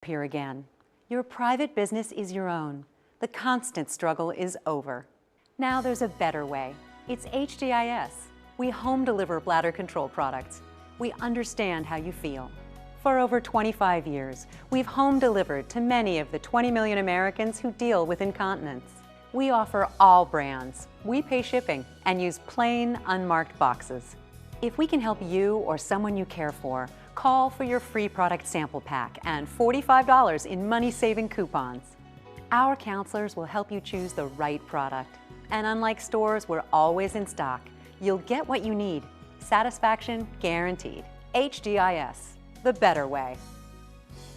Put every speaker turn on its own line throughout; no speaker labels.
here again. Your private business is your own. The constant struggle is over. Now there's a better way. It's HDIS. We home deliver bladder control products. We understand how you feel. For over 25 years, we've home delivered to many of the 20 million Americans who deal with incontinence. We offer all brands. We pay shipping and use plain, unmarked boxes. If we can help you or someone you care for, call for your free product sample pack and $45 in money-saving coupons. Our counselors will help you choose the right product. And unlike stores, we're always in stock. You'll get what you need. Satisfaction guaranteed. HDIS, the better way.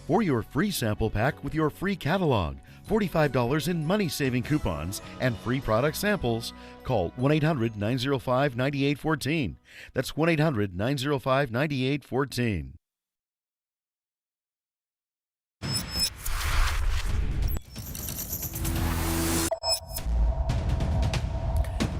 For your free sample pack with your free catalog, $45 in money-saving coupons, and free product samples, call 1-800-905-9814. That's 1-800-905-9814.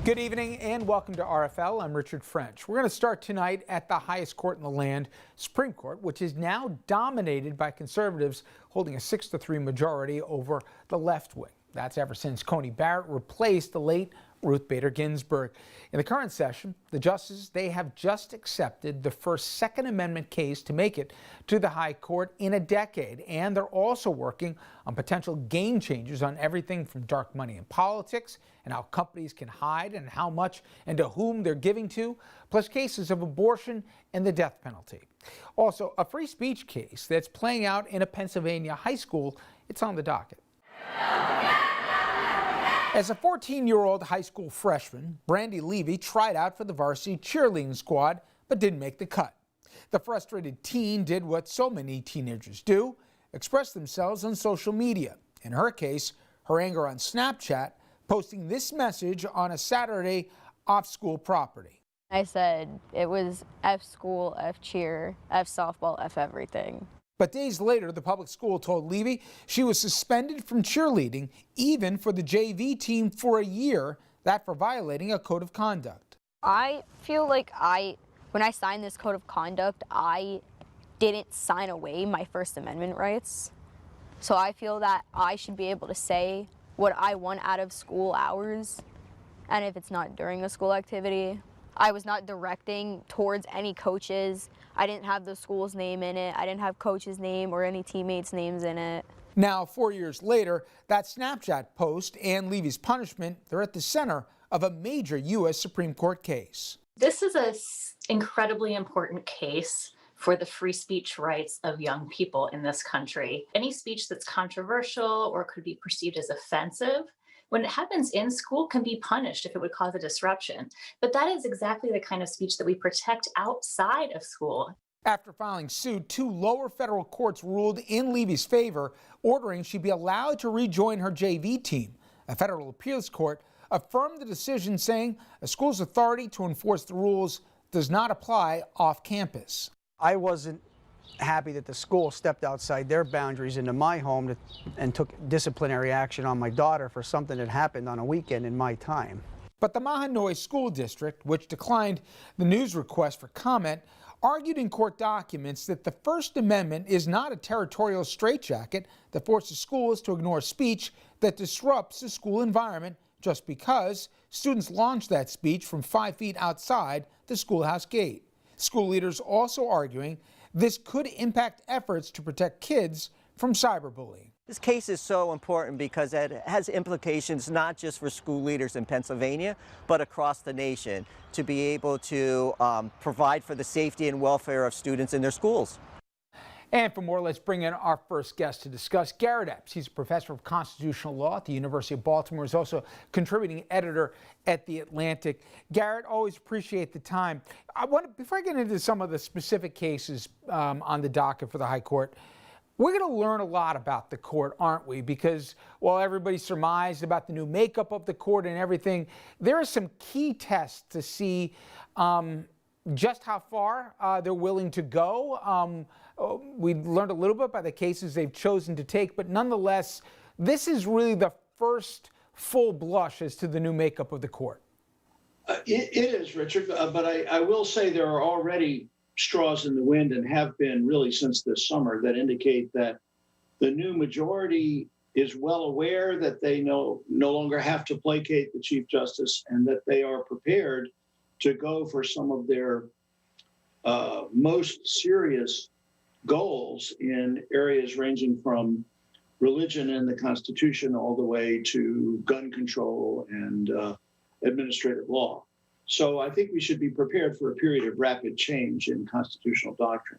Good evening and welcome to RFL. I'm Richard French. We're going to start tonight at the highest court in the land, Supreme Court, which is now dominated by conservatives holding a 6-3 majority over the left wing. That's ever since Coney Barrett replaced the late Ruth Bader Ginsburg. In the current session, the justices, they have just accepted the first Second Amendment case to make it to the High Court in a decade. And they're also working on potential game changers on everything from dark money in politics and how companies can hide and how much and to whom they're giving to, plus cases of abortion and the death penalty. Also, a free speech case that's playing out in a Pennsylvania high school. It's on the docket. As a 14-year-old high school freshman, Brandy Levy tried out for the varsity cheerleading squad but didn't make the cut. The frustrated teen did what so many teenagers do, express themselves on social media. In her case, her anger on Snapchat, posting this message on a Saturday off school property.
I said it was F school, F cheer, F softball, F everything.
But days later, the public school told Levy she was suspended from cheerleading, even for the JV team, for a year, that for violating a code of conduct.
I feel like when I signed this code of conduct, I didn't sign away my First Amendment rights. So I feel that I should be able to say what I want out of school hours, and if it's not during a school activity. I was not directing towards any coaches. I didn't have the school's name in it. I didn't have coach's name or any teammates' names in it.
Now, 4 years later, that Snapchat post and Levy's punishment, they're at the center of a major U.S. Supreme Court case.
This is an incredibly important case for the free speech rights of young people in this country. Any speech that's controversial or could be perceived as offensive, when it happens in school, can be punished if it would cause a disruption. But that is exactly the kind of speech that we protect outside of school.
After filing suit, 2 lower federal courts ruled in Levy's favor, ordering she be allowed to rejoin her JV team. A federal appeals court affirmed the decision, saying a school's authority to enforce the rules does not apply off campus.
I wasn't happy that the school stepped outside their boundaries into my home and took disciplinary action on my daughter for something that happened on a weekend in my time.
But the Mahanoy School District, which declined the news request for comment, argued in court documents that the First Amendment is not a territorial straitjacket that forces schools to ignore speech that disrupts the school environment just because students launch that speech from 5 feet outside the schoolhouse gate. School leaders also arguing this could impact efforts to protect kids from cyberbullying.
This case is so important because it has implications not just for school leaders in Pennsylvania, but across the nation to be able to provide for the safety and welfare of students in their schools.
And for more, let's bring in our first guest to discuss. Garrett Epps. He's a professor of constitutional law at the University of Baltimore. He's also contributing editor at The Atlantic. Garrett, always appreciate the time. Before I get into some of the specific cases on the docket for the High Court, we're going to learn a lot about the court, aren't we? Because while everybody surmised about the new makeup of the court and everything, there are some key tests to see just how far they're willing to go. We learned a little bit by the cases they've chosen to take, but nonetheless, this is really the first full blush as to the new makeup of the court.
It is, Richard, but I will say there are already straws in the wind and have been really since this summer that indicate that The new majority is well aware that they no longer have to placate the Chief Justice and that they are prepared to go for some of their most serious goals in areas ranging from religion and the Constitution all the way to gun control and administrative law. So I think we should be prepared for a period of rapid change in constitutional doctrine.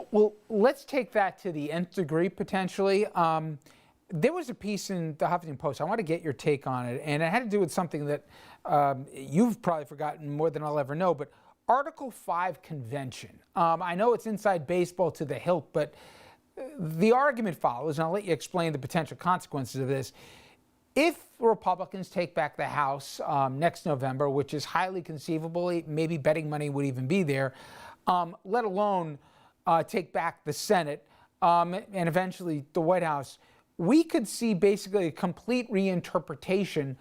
Well, let's take that to the nth degree, potentially. There was a piece in the Huffington Post. I want to get your take on it, and it had to do with something that you've probably forgotten more than I'll ever know, but Article 5 convention. I know it's inside baseball to the hilt, but the argument follows, and I'll let you explain the potential consequences of this. If Republicans take back the House next November, which is highly conceivable, maybe betting money would even be there, let alone take back the Senate and eventually the White House, we could see basically a complete reinterpretation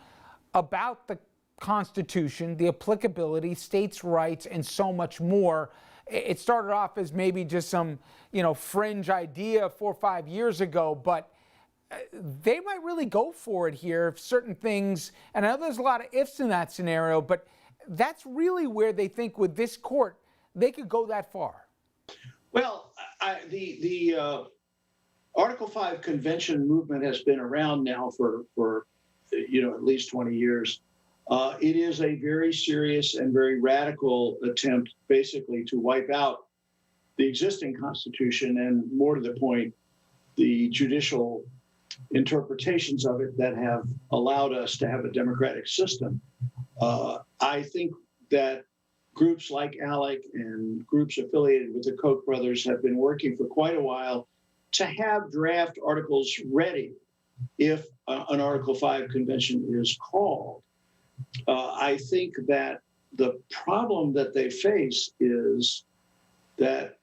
about the Constitution, the applicability, states' rights, and so much more. It started off as maybe just some, fringe idea 4 or 5 years ago, but they might really go for it here if certain things, and I know there's a lot of ifs in that scenario, but that's really where they think with this court, they could go that far.
Well, the Article 5 convention movement has been around now for at least 20 years. It is a very serious and very radical attempt, basically, to wipe out the existing Constitution and, more to the point, the judicial interpretations of it that have allowed us to have a democratic system. I think that groups like ALEC and groups affiliated with the Koch brothers have been working for quite a while to have draft articles ready if an Article 5 convention is called. I think that the problem that they face is that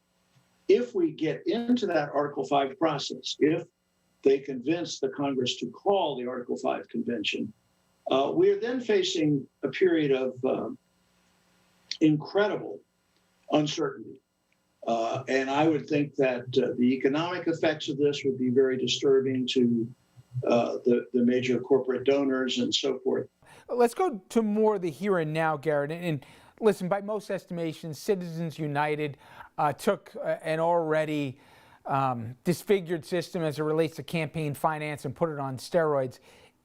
if we get into that Article 5 process, if they convince the Congress to call the Article 5 convention, we are then facing a period of incredible uncertainty. And I would think that the economic effects of this would be very disturbing to the major corporate donors and so forth.
Let's go to more of the here and now, Garrett. And listen, by most estimations, Citizens United took an already disfigured system as it relates to campaign finance and put it on steroids.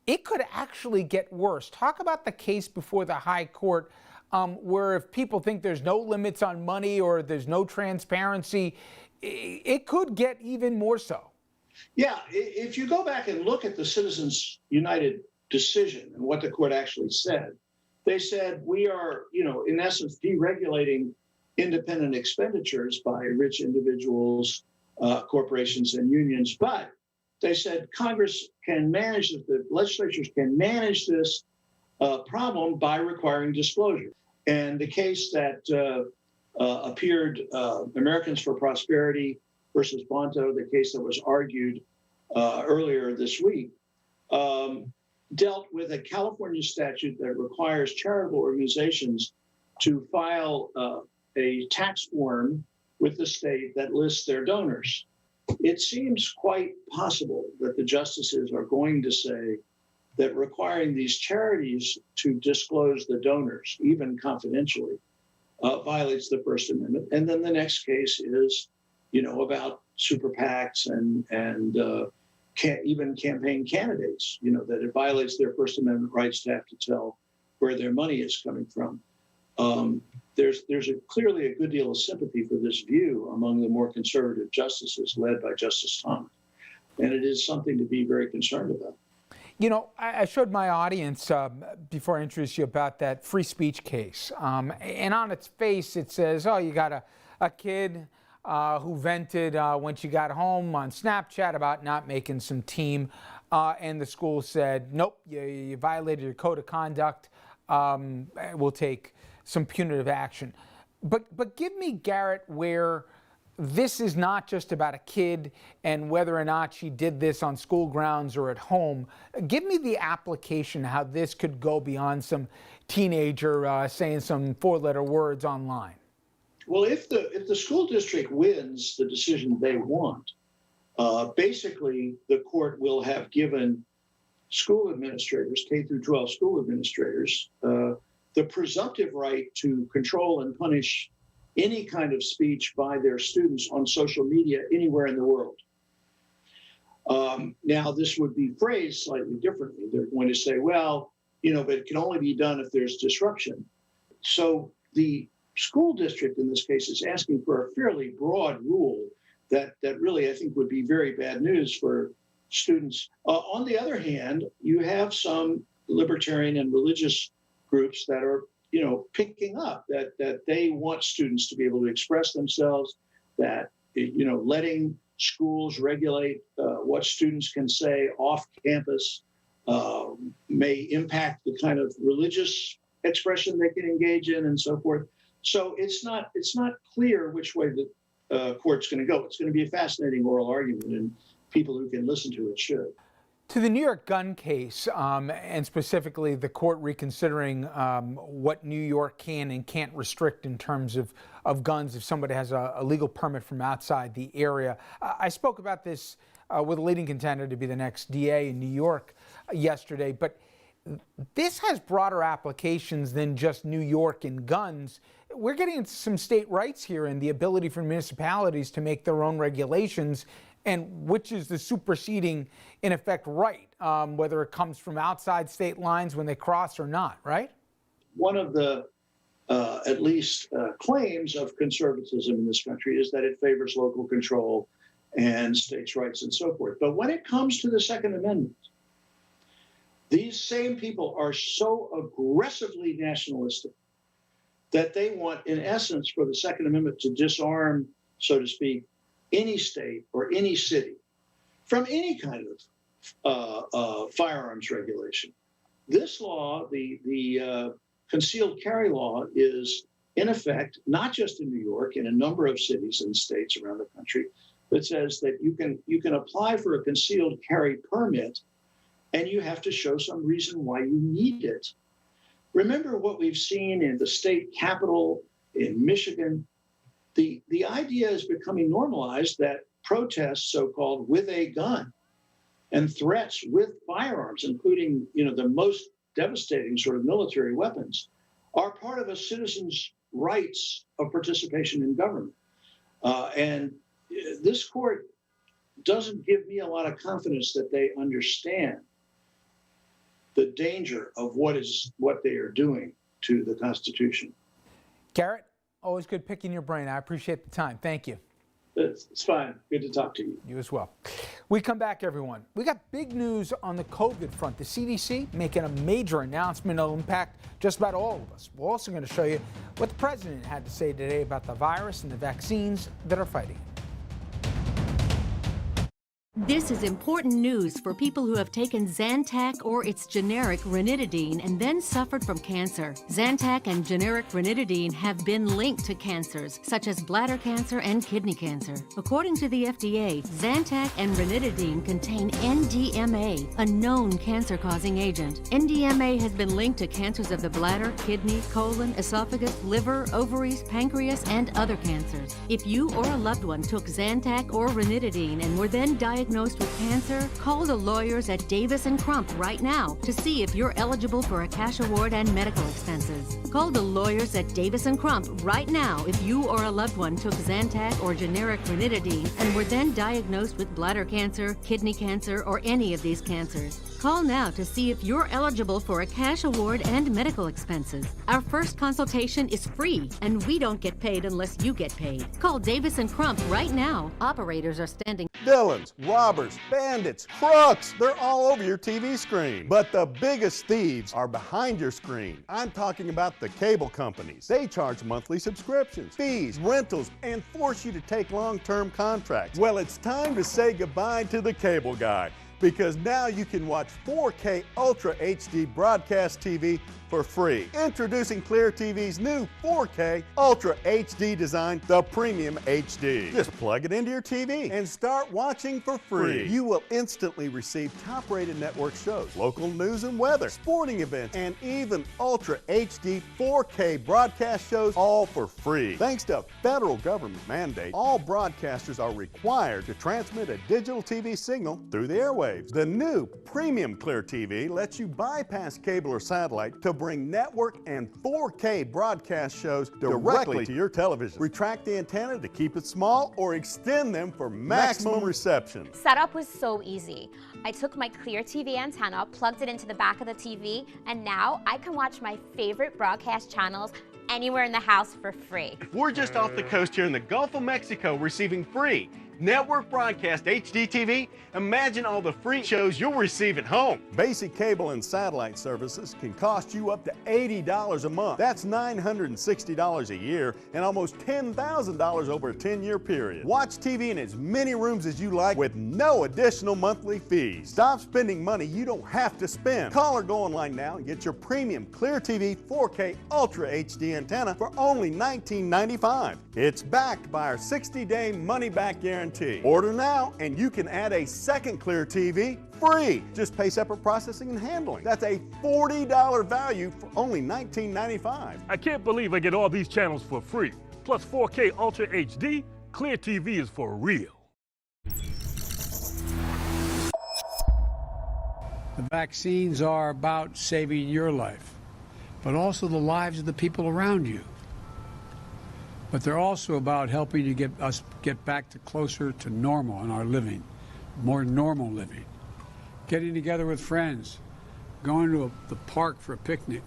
It could actually get worse. Talk about the case before the High Court where if people think there's no limits on money or there's no transparency, it could get even more so.
Yeah, if you go back and look at the Citizens United decision and what the court actually said, they said we are, in essence, deregulating independent expenditures by rich individuals, corporations, and unions. But they said Congress can manage, the legislatures can manage this problem by requiring disclosure. And the case that appeared, Americans for Prosperity versus Bonto, the case that was argued earlier this week, dealt with a California statute that requires charitable organizations to file a tax form with the state that lists their donors. It seems quite possible that the justices are going to say that requiring these charities to disclose the donors, even confidentially, violates the First Amendment. And then the next case is, about super PACs and even campaign candidates, that it violates their First Amendment rights to have to tell where their money is coming from. There's clearly a good deal of sympathy for this view among the more conservative justices led by Justice Thomas. And it is something to be very concerned about.
I showed my audience before I introduced you about that free speech case. And on its face, it says, you got a kid who vented when she got home on Snapchat about not making some team. And the school said, nope, you violated your code of conduct. We'll take some punitive action. But give me, Garrett, where this is not just about a kid and whether or not she did this on school grounds or at home. Give me the application, how this could go beyond some teenager saying some 4-letter words online.
Well, if the school district wins the decision they want, Basically, the court will have given school administrators, K through 12 school administrators, the presumptive right to control and punish any kind of speech by their students on social media anywhere in the world. Now, this would be phrased slightly differently. They're going to say, well, but it can only be done if there's disruption. So the school district in this case is asking for a fairly broad rule that really, I think, would be very bad news for students. On the other hand, you have some libertarian and religious groups that are, picking up that they want students to be able to express themselves, that, letting schools regulate what students can say off campus may impact the kind of religious expression they can engage in and so forth. So it's not clear which way the court's going to go. It's going to be a fascinating oral argument, and people who can listen to it should.
To the New York gun case, and specifically the court reconsidering what New York can and can't restrict in terms of guns if somebody has a legal permit from outside the area. I spoke about this with a leading contender to be the next DA in New York yesterday, but this has broader applications than just New York and guns. We're getting into some state rights here and the ability for municipalities to make their own regulations, and which is the superseding, in effect, right, whether it comes from outside state lines when they cross or not, right?
One of the, at least, claims of conservatism in this country is that it favors local control and states' rights and so forth. But when it comes to the Second Amendment, these same people are so aggressively nationalistic that they want, in essence, for the Second Amendment to disarm, so to speak, any state or any city from any kind of firearms regulation. This law, the concealed carry law, is in effect, not just in New York, in a number of cities and states around the country, that says that you can apply for a concealed carry permit and you have to show some reason why you need it. Remember what we've seen in the state capitol in Michigan. The idea is becoming normalized that protests, so-called, with a gun and threats with firearms, including the most devastating sort of military weapons, are part of a citizen's rights of participation in government. And this court doesn't give me a lot of confidence that they understand the danger of what they are doing to the Constitution.
Garrett, always good picking your brain. I appreciate the time. Thank you.
It's fine. Good to talk to you.
You as well. We come back, everyone. We got big news on the COVID front. The CDC making a major announcement that'll impact just about all of us. We're also going to show you what the president had to say today about the virus and the vaccines that are fighting it.
This is important news for people who have taken Zantac or its generic ranitidine and then suffered from cancer. Zantac and generic ranitidine have been linked to cancers such as bladder cancer and kidney cancer. According to the FDA, Zantac and ranitidine contain NDMA, a known cancer-causing agent. NDMA has been linked to cancers of the bladder, kidney, colon, esophagus, liver, ovaries, pancreas, and other cancers. If you or a loved one took Zantac or ranitidine and were then diagnosed with cancer, call the lawyers at Davis & Crump right now to see if you're eligible for a cash award and medical expenses. Call the lawyers at Davis & Crump right now if you or a loved one took Zantac or generic ranitidine and were then diagnosed with bladder cancer, kidney cancer, or any of these cancers. Call now to see if you're eligible for a cash award and medical expenses. Our first consultation is free, and we don't get paid unless you get paid. Call Davis & Crump right now. Operators are standing.
Villains, robbers, bandits, crooks, they're all over your TV screen. But the biggest thieves are behind your screen. I'm talking about the cable companies. They charge monthly subscriptions, fees, rentals, and force you to take long-term contracts. Well, it's time to say goodbye to the cable guy. because now you can watch 4K Ultra HD broadcast TV for free. Introducing Clear TV's new 4K Ultra HD design, the Premium HD. Just plug it into your TV and start watching for free. You will instantly receive top-rated network shows, local news and weather, sporting events, and even Ultra HD 4K broadcast shows, all for free. Thanks to federal government mandate, all broadcasters are required to transmit a digital TV signal through the airwaves. The new Premium Clear TV lets you bypass cable or satellite to bring network and 4K broadcast shows directly to your television. Retract the antenna to keep it small or extend them for maximum reception.
Setup was so easy. I took my Clear TV antenna, plugged it into the back of the TV, and now I can watch my favorite broadcast channels anywhere in the house for free.
We're just off the coast here in the Gulf of Mexico receiving free network broadcast HD TV. Imagine all the free shows you'll receive at home.
Basic cable and satellite services can cost you up to $80 a month. That's $960 a year and almost $10,000 over a 10-year period. Watch TV in as many rooms as you like with no additional monthly fees. Stop spending money you don't have to spend. Call or go online now and get your premium Clear TV 4K Ultra HD antenna for only $19.95. It's backed by our 60-day money-back guarantee. Order now and you can add a second Clear TV free. Just pay separate processing and handling. That's a $40 value for only $19.95.
I can't believe I get all these channels for free. Plus 4K Ultra HD, Clear TV is for real.
The vaccines are about saving your life, but also the lives of the people around you. But they're also about helping to get back to closer to normal in our living, more normal living. Getting together with friends, going to the park for a picnic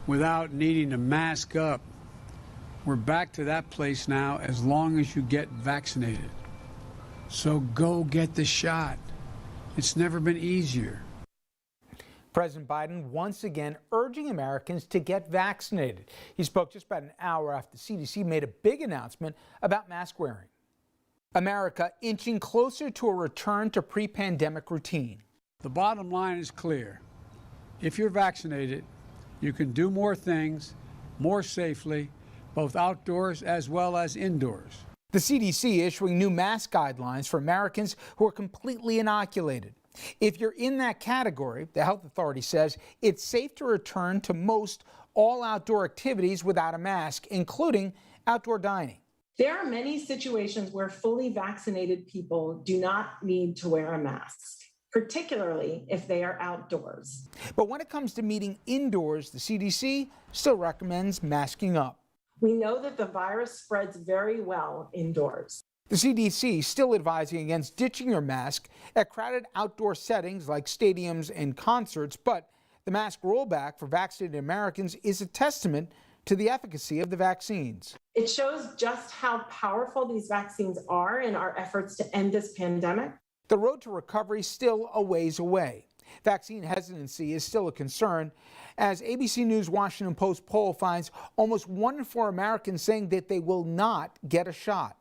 without needing to mask up. We're back to that place now as long as you get vaccinated. So go get the shot. It's never been easier.
President Biden once again urging Americans to get vaccinated. He spoke just about an hour after the CDC made a big announcement about mask wearing. America inching closer to a return to pre-pandemic routine.
The bottom line is clear. If you're vaccinated, you can do more things more safely, both outdoors as well as indoors.
The CDC issuing new mask guidelines for Americans who are completely inoculated. If you're in that category, the health authority says it's safe to return to most all outdoor activities without a mask, including outdoor dining.
There are many situations where fully vaccinated people do not need to wear a mask, particularly if they are outdoors.
But when it comes to meeting indoors, the CDC still recommends masking up.
We know that the virus spreads very well indoors.
The CDC still advising against ditching your mask at crowded outdoor settings like stadiums and concerts, but the mask rollback for vaccinated Americans is a testament to the efficacy of the vaccines.
It shows just how powerful these vaccines are in our efforts to end this pandemic.
The road to recovery is still a ways away. Vaccine hesitancy is still a concern, as ABC News Washington Post poll finds almost 1 in 4 Americans saying that they will not get a shot.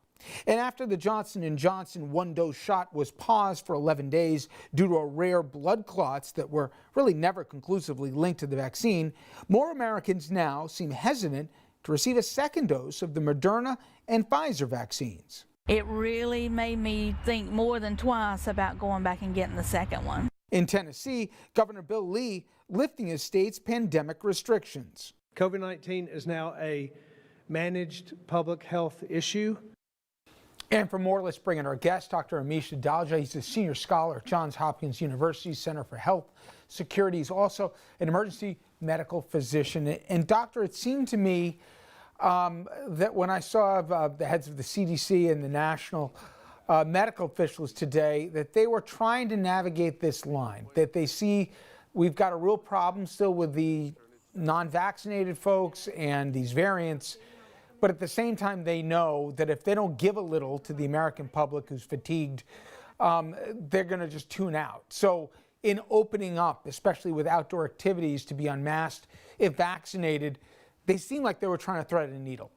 And after the Johnson & Johnson one-dose shot was paused for 11 days due to a rare blood clots that were really never conclusively linked to the vaccine, more Americans now seem hesitant to receive a second dose of the Moderna and Pfizer vaccines.
It really made me think more than twice about going back and getting the second one.
In Tennessee, Governor Bill Lee lifting his state's pandemic restrictions.
COVID-19 is now a managed public health issue.
And for more, let's bring in our guest, Dr. Amish Adalja. He's a senior scholar at Johns Hopkins University Center for Health Security. He's also an emergency medical physician. And doctor, it seemed to me that when I saw the heads of the CDC and the national medical officials today, that they were trying to navigate this line, that they see we've got a real problem still with the non-vaccinated folks and these variants. But at the same time, they know that if they don't give a little to the American public who's fatigued, they're going to just tune out. So in opening up, especially with outdoor activities to be unmasked, if vaccinated, they seem like they were trying to thread a needle.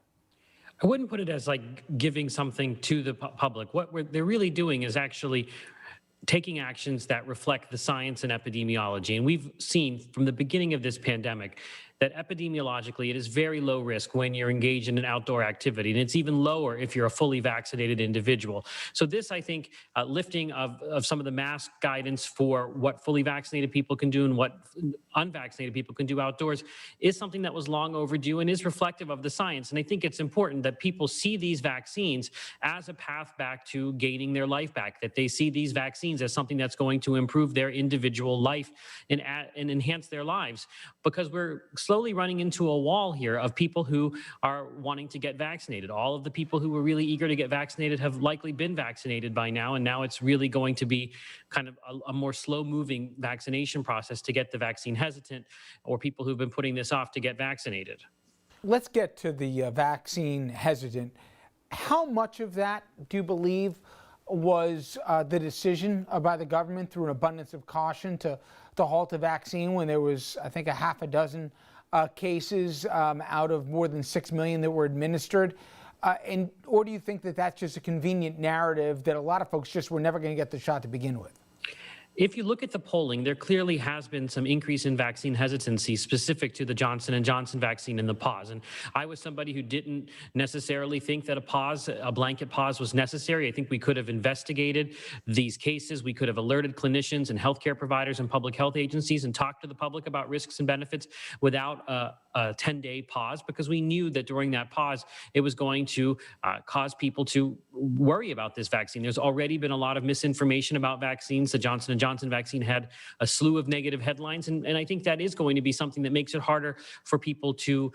I wouldn't put it as like giving something to the public. What they're really doing is actually taking actions that reflect the science and epidemiology. And we've seen from the beginning of this pandemic that epidemiologically it is very low risk when you're engaged in an outdoor activity, and it's even lower if you're a fully vaccinated individual. So this, I think, lifting of some of the mask guidance for what fully vaccinated people can do and what unvaccinated people can do outdoors is something that was long overdue and is reflective of the science. And I think it's important that people see these vaccines as a path back to gaining their life back, that they see these vaccines as something that's going to improve their individual life and enhance their lives, because we're slowly running into a wall here of people who are wanting to get vaccinated. All of the people who were really eager to get vaccinated have likely been vaccinated by now, and now it's really going to be kind of a more slow-moving vaccination process to get the vaccine hesitant or people who've been putting this off to get vaccinated.
Let's get to the vaccine hesitant. How much of that do you believe was the decision by the government through an abundance of caution to halt the vaccine when there was, I think, a half a dozen cases out of more than 6 million that were administered? Or do you think that that's just a convenient narrative that a lot of folks just were never going to get the shot to begin with?
If you look at the polling, there clearly has been some increase in vaccine hesitancy specific to the Johnson & Johnson vaccine and the pause. And I was somebody who didn't necessarily think that a blanket pause was necessary. I think we could have investigated these cases. We could have alerted clinicians and healthcare providers and public health agencies and talked to the public about risks and benefits without a 10-day pause, because we knew that during that pause, it was going to cause people to worry about this vaccine. There's already been a lot of misinformation about vaccines. The Johnson & Johnson vaccine had a slew of negative headlines, and I think that is going to be something that makes it harder for people to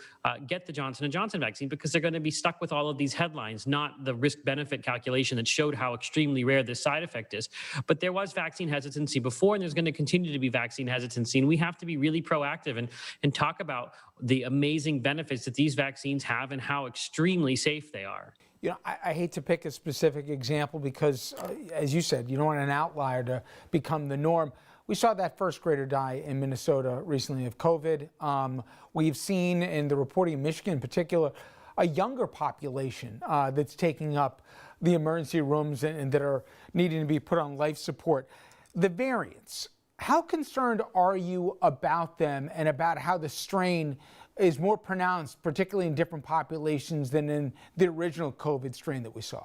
get the Johnson & Johnson vaccine, because they're going to be stuck with all of these headlines, not the risk-benefit calculation that showed how extremely rare this side effect is. But there was vaccine hesitancy before, and there's going to continue to be vaccine hesitancy, and we have to be really proactive and talk about the amazing benefits that these vaccines have and how extremely safe they are.
You know, I hate to pick a specific example because, as you said, you don't want an outlier to become the norm. We saw that first grader die in Minnesota recently of COVID. We've seen in the reporting in Michigan in particular, a younger population that's taking up the emergency rooms and that are needing to be put on life support. The variants, how concerned are you about them and about how the strain is more pronounced, particularly in different populations than in the original COVID strain that we saw?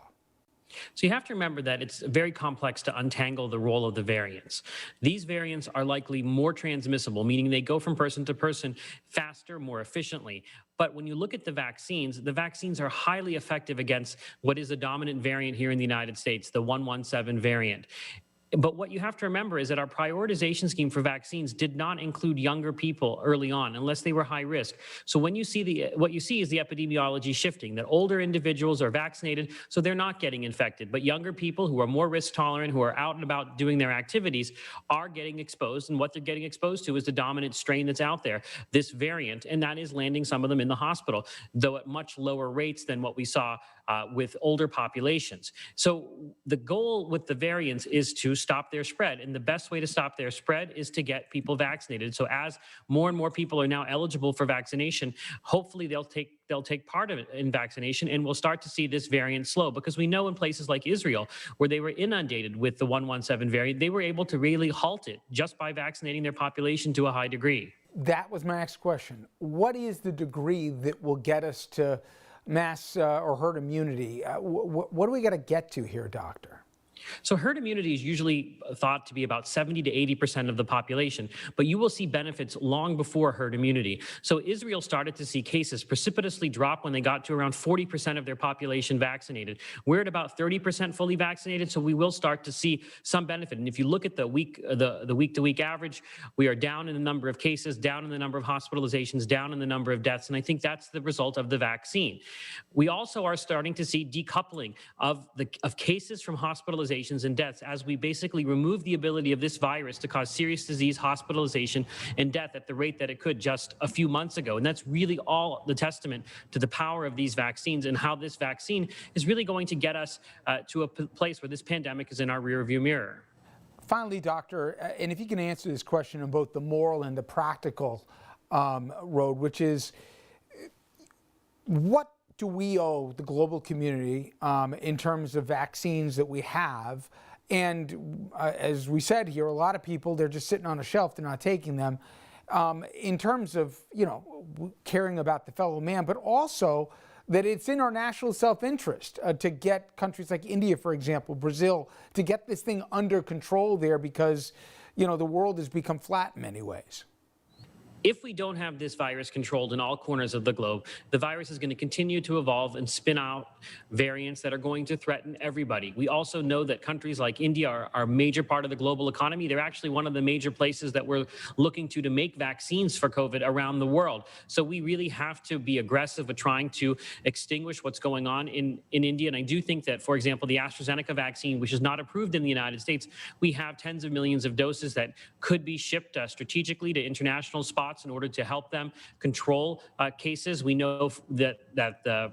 So you have to remember that it's very complex to untangle the role of the variants. These variants are likely more transmissible, meaning they go from person to person faster, more efficiently. But when you look at the vaccines are highly effective against what is a dominant variant here in the United States, the 117 variant. But what you have to remember is that our prioritization scheme for vaccines did not include younger people early on unless they were high risk. So when you see what you see is the epidemiology shifting, that older individuals are vaccinated, so they're not getting infected. But younger people who are more risk tolerant, who are out and about doing their activities, are getting exposed. And what they're getting exposed to is the dominant strain that's out there, this variant, and that is landing some of them in the hospital, though at much lower rates than what we saw with older populations. So the goal with the variants is to stop their spread. And the best way to stop their spread is to get people vaccinated. So as more and more people are now eligible for vaccination, hopefully they'll take part of it in vaccination, and we'll start to see this variant slow, because we know in places like Israel, where they were inundated with the 117 variant, they were able to really halt it just by vaccinating their population to a high degree.
That was my next question. What is the degree that will get us to mass or herd immunity? What do we got to get to here, doctor?
So herd immunity is usually thought to be about 70 to 80% of the population, but you will see benefits long before herd immunity. So Israel started to see cases precipitously drop when they got to around 40% of their population vaccinated. We're at about 30% fully vaccinated, so we will start to see some benefit. And if you look at the week-to-week average, we are down in the number of cases, down in the number of hospitalizations, down in the number of deaths, and I think that's the result of the vaccine. We also are starting to see decoupling of cases from hospitalizations and deaths as we basically remove the ability of this virus to cause serious disease, hospitalization, and death at the rate that it could just a few months ago. And that's really all the testament to the power of these vaccines and how this vaccine is really going to get us to a place where this pandemic is in our rearview mirror.
Finally, doctor, and if you can answer this question on both the moral and the practical road, which is, what do we owe the global community in terms of vaccines that we have, And as we said here, a lot of people, they're just sitting on a shelf, they're not taking them. In terms of, caring about the fellow man, but also that it's in our national self-interest to get countries like India, for example, Brazil, to get this thing under control there because, the world has become flat in many ways.
If we don't have this virus controlled in all corners of the globe, the virus is going to continue to evolve and spin out variants that are going to threaten everybody. We also know that countries like India are a major part of the global economy. They're actually one of the major places that we're looking to make vaccines for COVID around the world. So we really have to be aggressive at trying to extinguish what's going on in India. And I do think that, for example, the AstraZeneca vaccine, which is not approved in the United States, we have tens of millions of doses that could be shipped strategically to international spots in order to help them control cases. We know that the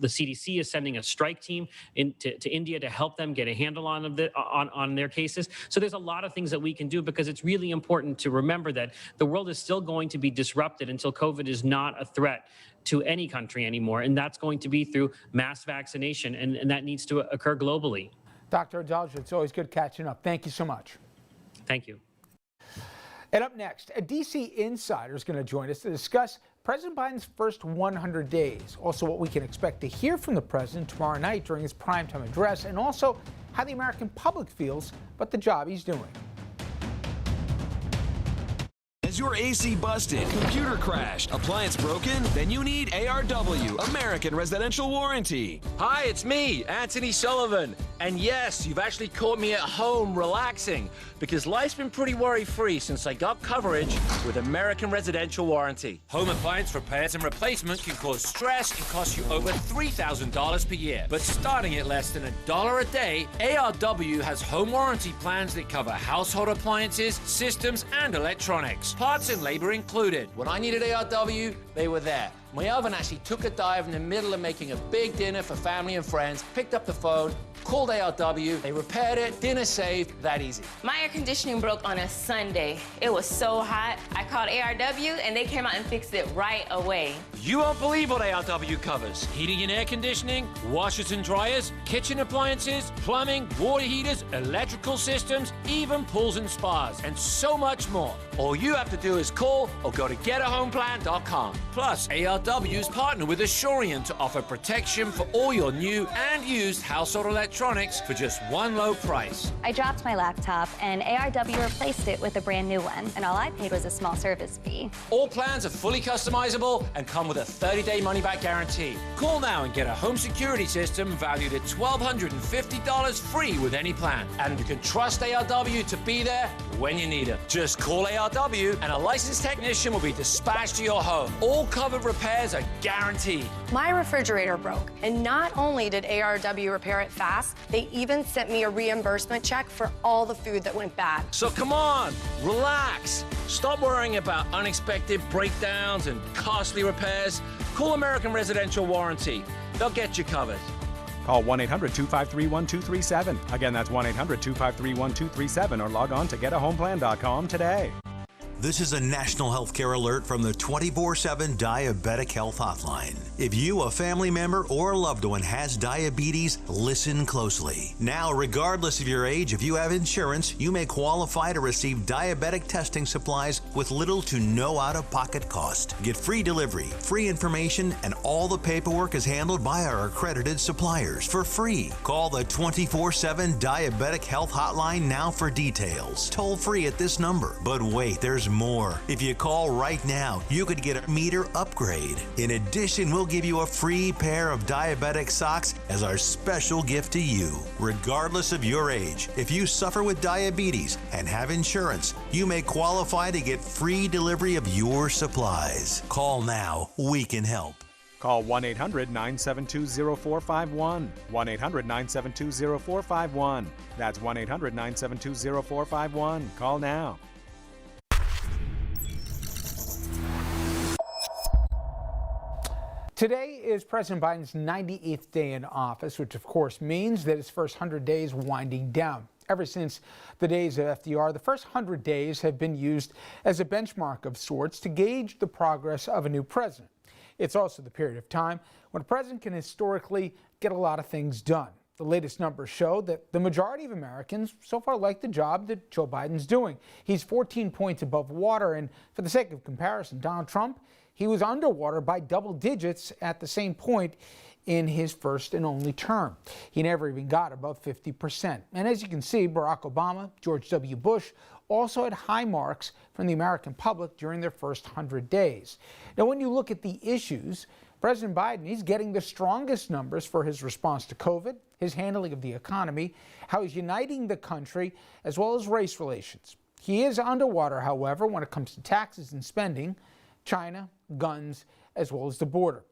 CDC is sending a strike team to India to help them get a handle on their cases. So there's a lot of things that we can do because it's really important to remember that the world is still going to be disrupted until COVID is not a threat to any country anymore. And that's going to be through mass vaccination, and that needs to occur globally.
Dr. Adalja, it's always good catching up. Thank you so much.
Thank you.
And up next, a D.C. insider is going to join us to discuss President Biden's first 100 days, also what we can expect to hear from the president tomorrow night during his primetime address, and also how the American public feels about the job he's doing.
Is your AC busted, computer crashed, appliance broken? Then you need ARW, American Residential Warranty.
Hi, it's me, Anthony Sullivan. And yes, you've actually caught me at home relaxing because life's been pretty worry-free since I got coverage with American Residential Warranty. Home appliance repairs and replacement can cause stress and cost you over $3,000 per year. But starting at less than $1 a day, ARW has home warranty plans that cover household appliances, systems, and electronics. Parts and labor included. When I needed ARW, they were there. My oven actually took a dive in the middle of making a big dinner for family and friends, picked up the phone, called ARW, they repaired it, dinner saved, that easy.
My air conditioning broke on a Sunday. It was so hot. I called ARW and they came out and fixed it right away.
You won't believe what ARW covers. Heating and air conditioning, washers and dryers, kitchen appliances, plumbing, water heaters, electrical systems, even pools and spas, and so much more. All you have to do is call or go to getahomeplan.com. Plus, ARW's partner with Assurant to offer protection for all your new and used household electronics for just one low price.
I dropped my laptop and ARW replaced it with a brand new one, and all I paid was a small service fee.
All plans are fully customizable and come with a 30-day money-back guarantee. Call now and get a home security system valued at $1,250 free with any plan. And you can trust ARW to be there when you need it. Just call ARW and a licensed technician will be dispatched to your home. All covered repairs are guaranteed.
My refrigerator broke, and not only did ARW repair it fast, they even sent me a reimbursement check for all the food that went bad.
So come on, relax. Stop worrying about unexpected breakdowns and costly repairs. Call American Residential Warranty. They'll get you covered.
Call 1-800-253-1237. Again, that's 1-800-253-1237 or log on to getahomeplan.com today.
This is a national healthcare alert from the 24/7 Diabetic Health Hotline. If you, a family member, or a loved one has diabetes, listen closely. Now, regardless of your age, if you have insurance, you may qualify to receive diabetic testing supplies with little to no out-of-pocket cost. Get free delivery, free information, and all the paperwork is handled by our accredited suppliers for free. Call the 24/7 Diabetic Health Hotline now for details. Toll free at this number. But wait, there's more. If you call right now, you could get a meter upgrade. In addition, we'll give you a free pair of diabetic socks as our special gift to you. Regardless of your age, if you suffer with diabetes and have insurance, you may qualify to get free delivery of your supplies. Call now. We can help.
Call 1-800-972-0451. 1-800-972-0451. That's 1-800-972-0451. Call now.
Today is President Biden's 98th day in office, which of course means that his first 100 days winding down. Ever since the days of FDR, the first 100 days have been used as a benchmark of sorts to gauge the progress of a new president. It's also the period of time when a president can historically get a lot of things done. The latest numbers show that the majority of Americans so far like the job that Joe Biden's doing. He's 14 points above water, and for the sake of comparison, Donald Trump, he was underwater by double digits at the same point in his first and only term. He never even got above 50%. And as you can see, Barack Obama, George W. Bush also had high marks from the American public during their first 100 days. Now, when you look at the issues, President Biden, he's getting the strongest numbers for his response to COVID, his handling of the economy, how he's uniting the country, as well as race relations. He is underwater, however, when it comes to taxes and spending, China, guns, as well as the border.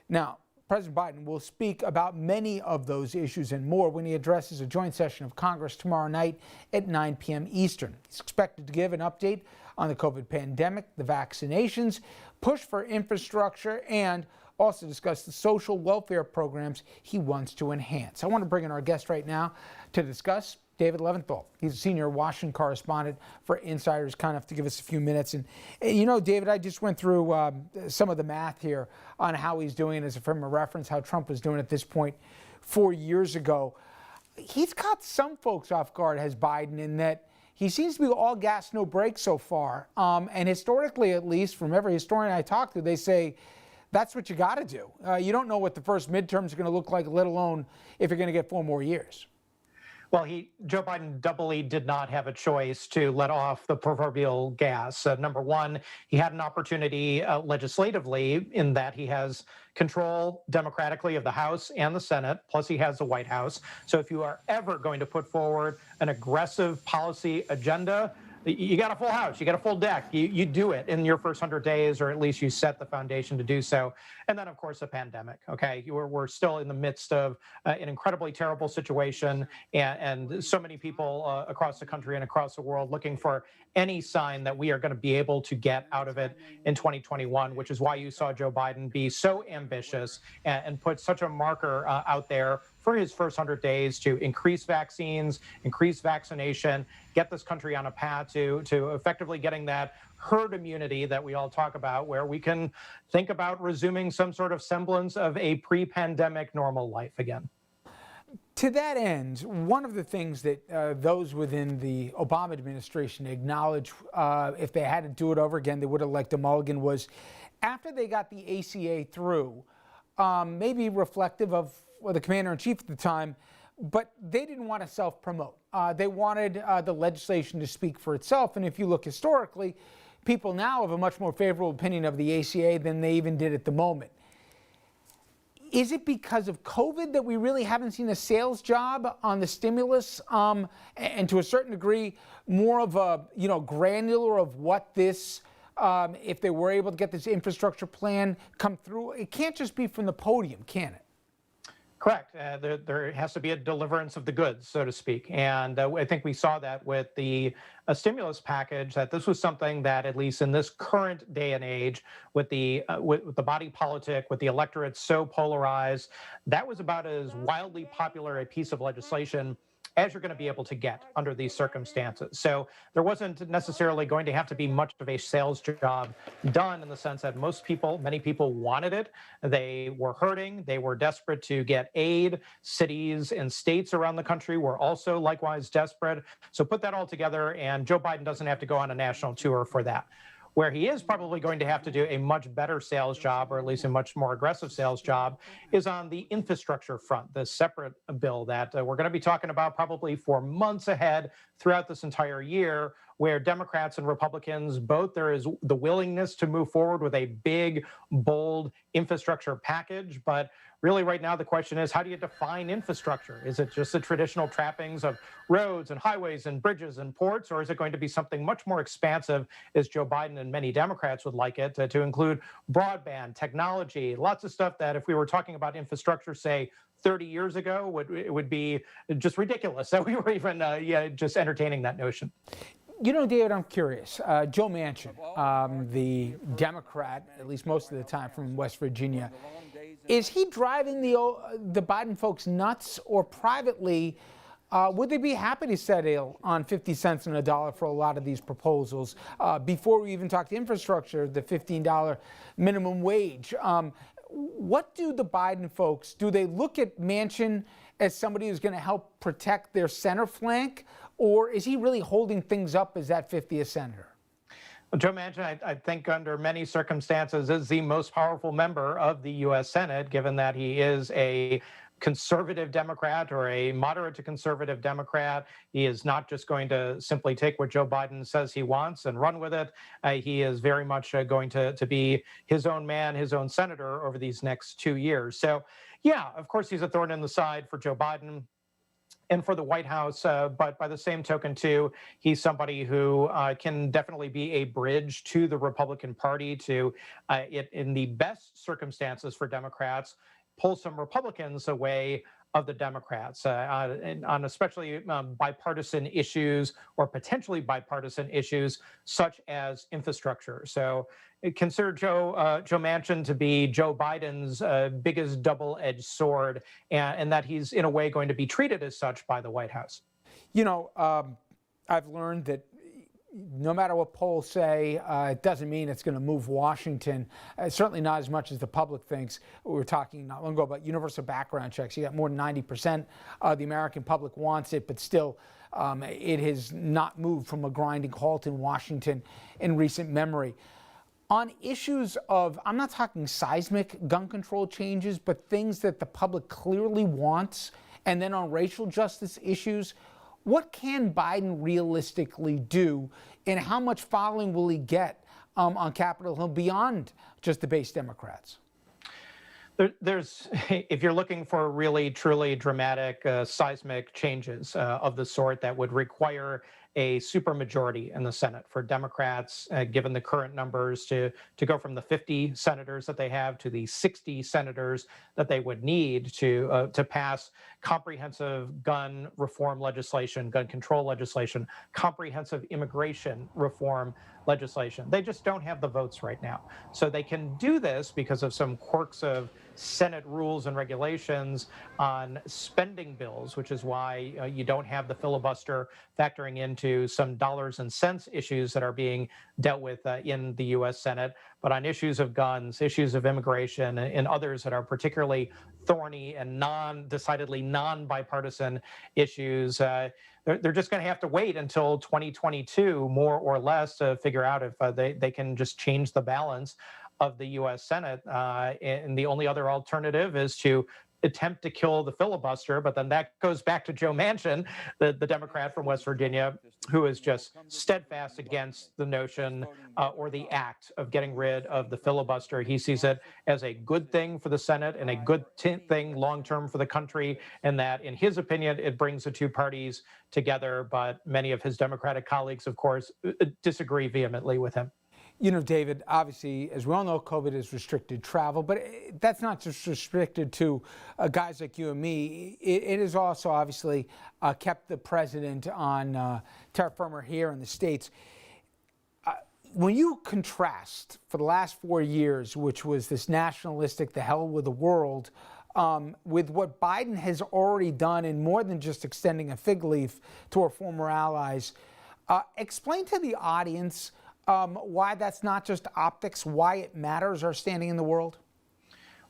Now, President Biden will speak about many of those issues and more when he addresses a joint session of Congress tomorrow night at 9 p.m. Eastern. He's expected to give an update on the COVID pandemic, the vaccinations, push for infrastructure, and also discuss the social welfare programs he wants to enhance. I want to bring in our guest right now to discuss, David Leventhal. He's a senior Washington correspondent for Insiders, kind enough to give us a few minutes. And you know, David, I just went through some of the math here on how he's doing as a frame of reference, how Trump was doing at this point 4 years ago. He's caught some folks off guard, has Biden, in that he seems to be all gas, no brakes so far. And historically, at least, from every historian I talk to, they say, that's what you got to do. You don't know what the first midterms are going to look like, let alone if you're going to get 4 more years.
Well, Joe Biden doubly did not have a choice to let off the proverbial gas. Number one, he had an opportunity legislatively in that he has control democratically of the House and the Senate, plus he has the White House. So if you are ever going to put forward an aggressive policy agenda, you got a full house, you got a full deck. You do it in your first 100 days, or at least you set the foundation to do so. And then, of course, the pandemic. Okay, we're still in the midst of an incredibly terrible situation, and so many people across the country and across the world looking for any sign that we are going to be able to get out of it in 2021, which is why you saw Joe Biden be so ambitious and put such a marker out there for his first 100 days to increase vaccines, increase vaccination, get this country on a path to effectively getting that herd immunity that we all talk about, where we can think about resuming some sort of semblance of a pre-pandemic normal life again.
To that end, one of the things that those within the Obama administration acknowledged, if they had to do it over again, they would have liked a mulligan, was after they got the ACA through, maybe reflective of the commander-in-chief at the time, but they didn't want to self-promote. They wanted the legislation to speak for itself. And if you look historically, people now have a much more favorable opinion of the ACA than they even did at the moment. Is it because of COVID that we really haven't seen a sales job on the stimulus, and to a certain degree, more of a granular of what this, if they were able to get this infrastructure plan come through? It can't just be from the podium, can it?
Correct. There has to be a deliverance of the goods, so to speak. And I think we saw that with the stimulus package, that this was something that, at least in this current day and age, with the body politic, with the electorate so polarized, that was about as wildly popular a piece of legislation as you're going to be able to get under these circumstances. So there wasn't necessarily going to have to be much of a sales job done, in the sense that many people wanted it. They were hurting. They were desperate to get aid. Cities and states around the country were also likewise desperate. So put that all together, and Joe Biden doesn't have to go on a national tour for that. Where he is probably going to have to do a much better sales job, or at least a much more aggressive sales job, is on the infrastructure front, the separate bill that we're going to be talking about probably for months ahead throughout this entire year, where Democrats and Republicans both, there is the willingness to move forward with a big, bold infrastructure package. But really right now, the question is, how do you define infrastructure? Is it just the traditional trappings of roads and highways and bridges and ports, or is it going to be something much more expansive, as Joe Biden and many Democrats would like it, to include broadband, technology, lots of stuff that if we were talking about infrastructure, say, 30 years ago, it would be just ridiculous that we were even just entertaining that notion.
You know, David, I'm curious. Joe Manchin, the Democrat, at least most of the time from West Virginia, is he driving the Biden folks nuts, or privately, would they be happy to settle on 50 cents on a dollar for a lot of these proposals? Before we even talk to infrastructure, the $15 minimum wage. What do the Biden folks, do they look at Manchin as somebody who's going to help protect their center flank, or is he really holding things up as that 50th senator?
Well, Joe Manchin, I think under many circumstances is the most powerful member of the U.S. Senate, given that he is a conservative Democrat or a moderate to conservative Democrat. He is not just going to simply take what Joe Biden says he wants and run with it. He is very much going to be his own man, his own senator over these next 2 years. So, yeah, of course, he's a thorn in the side for Joe Biden and for the White House. But by the same token, too, he's somebody who can definitely be a bridge to the Republican Party to, in the best circumstances for Democrats, pull some Republicans away of the Democrats on especially bipartisan issues or potentially bipartisan issues such as infrastructure. So consider Joe Manchin to be Joe Biden's biggest double-edged sword, and that he's in a way going to be treated as such by the White House.
You know, I've learned that no matter what polls say, it doesn't mean it's going to move Washington, certainly not as much as the public thinks. We were talking not long ago about universal background checks. You got more than 90% of the American public wants it, but still it has not moved from a grinding halt in Washington in recent memory. On issues of, I'm not talking seismic gun control changes, but things that the public clearly wants, and then on racial justice issues, what can Biden realistically do, and how much following will he get on Capitol Hill beyond just the base Democrats?
There's, if you're looking for really, truly dramatic seismic changes of the sort that would require a supermajority in the Senate for Democrats, given the current numbers, to go from the 50 senators that they have to the 60 senators that they would need to pass comprehensive gun reform legislation, gun control legislation, comprehensive immigration reform legislation. They just don't have the votes right now. So they can do this because of some quirks of Senate rules and regulations on spending bills, which is why you don't have the filibuster factoring into some dollars and cents issues that are being dealt with in the U.S. Senate. But on issues of guns, issues of immigration, and others that are particularly thorny and decidedly non-bipartisan issues, they're just going to have to wait until 2022, more or less, to figure out if they can just change the balance of the U.S. Senate. And the only other alternative is to attempt to kill the filibuster. But then that goes back to Joe Manchin, the Democrat from West Virginia, who is just steadfast against the notion or the act of getting rid of the filibuster. He sees it as a good thing for the Senate and a good thing long-term for the country, and that, in his opinion, it brings the two parties together. But many of his Democratic colleagues, of course, disagree vehemently with him.
You know, David, obviously, as we all know, COVID has restricted travel, but that's not just restricted to guys like you and me. It has also obviously kept the president on terra firma here in the States. When you contrast for the last 4 years, which was this nationalistic, the hell with the world, with what Biden has already done in more than just extending a fig leaf to our former allies, explain to the audience why that's not just optics, why it matters, our standing in the world?